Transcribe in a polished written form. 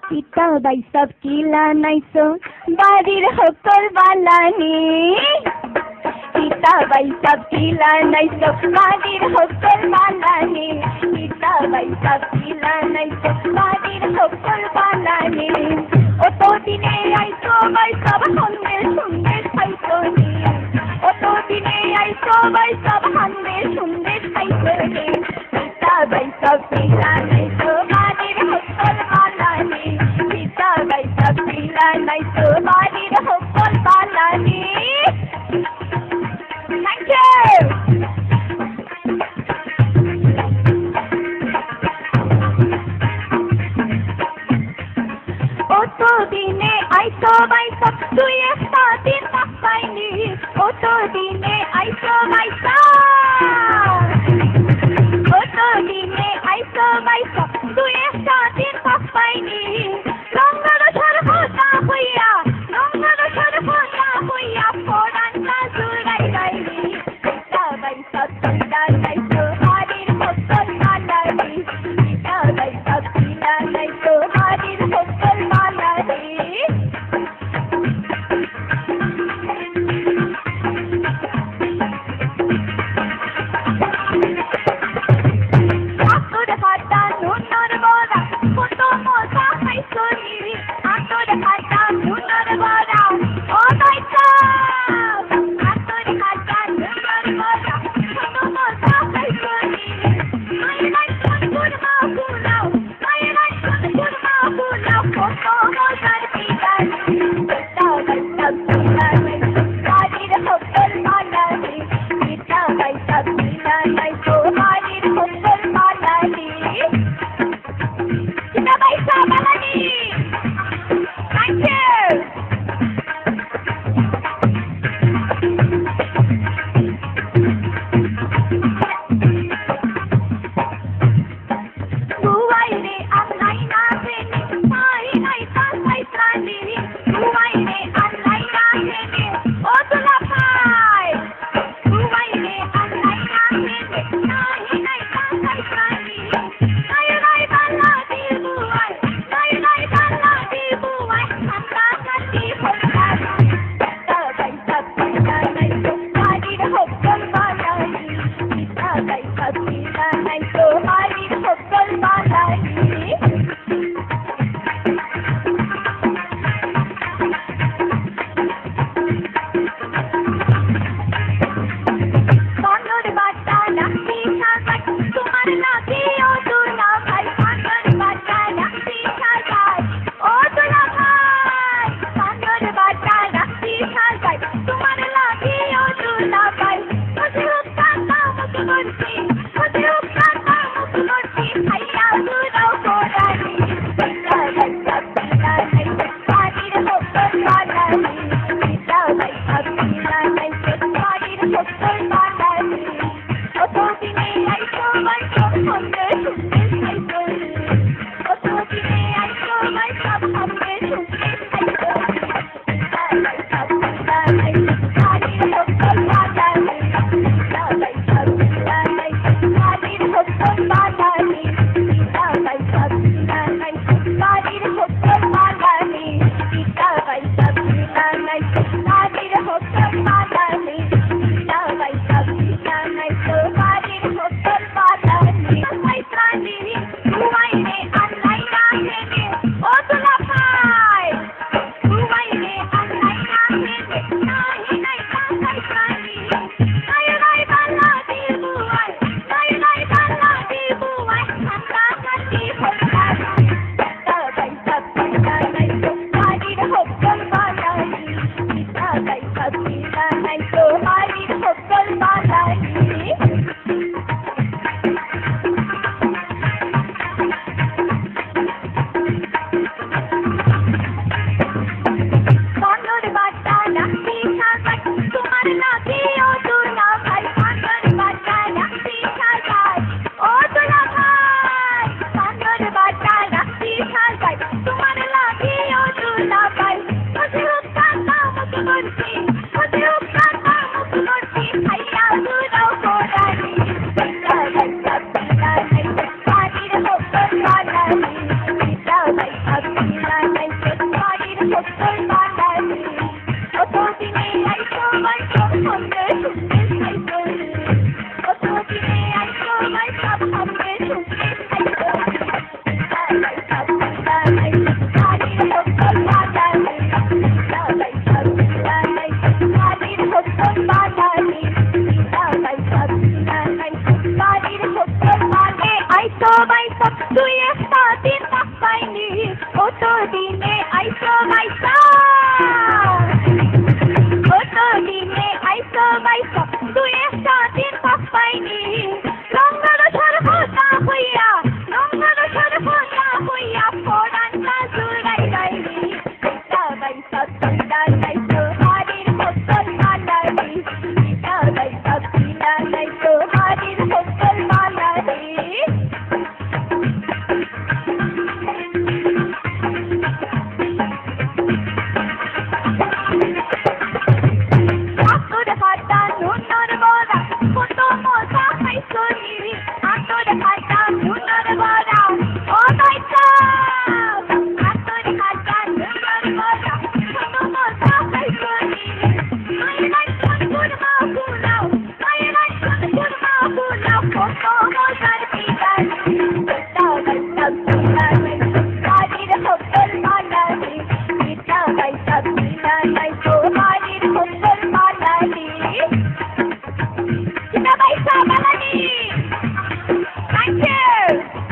কিতাবাই সব কিলা নাইছো বাড়ির হকল বালানি কিতাবাই সব কিলা নাইছো বাড়ির হকল বালানি কিতাবাই সব কিলা নাইছো বাড়ির হকল বালানি অত দিনে আইছো বাই সব সন্দেশ সন্দেশ খাইছো নি অত দিনে আইছো বাই সব সন্দেশ সন্দেশ খাইছো নি কিতাবাই সব কিলা নাইছো বাড়ির হকল বালানি কিতাবাই সব কিলা নাইছো বাড়ির হকল বালানি। Thank you. Oto dine aito baisa tui esta din papaini Oto dine aito baisa Oto dine aito baisa tui esta din papaini Rongaro sarvo na hoya Rongaro sarvo na hoya Poran na zurai gaini Kitabay sa tunda naito harir hokol malari Kitabay sa tunda naito harir hokol malari Ator hata nunor bora Koto mosa kaiso ni Ator hata nunor bora O naita Ator hata nunor bora Koto mosa kaiso ni Mayroon kurma pulao Mayroon kurma pulao Koto mosa pilan Kitabay sa pila naito Harir hokol malari Kitabay sa pila naito Harir hokol malari Kitabay sa malari. Thank you. Buhay ni ang lay natin May naitang may trani Buhay ni ang lay natin O tulapay Buhay ni ang lay natin May naitang may trani Tayo na'y balati buhay Tayo na'y ball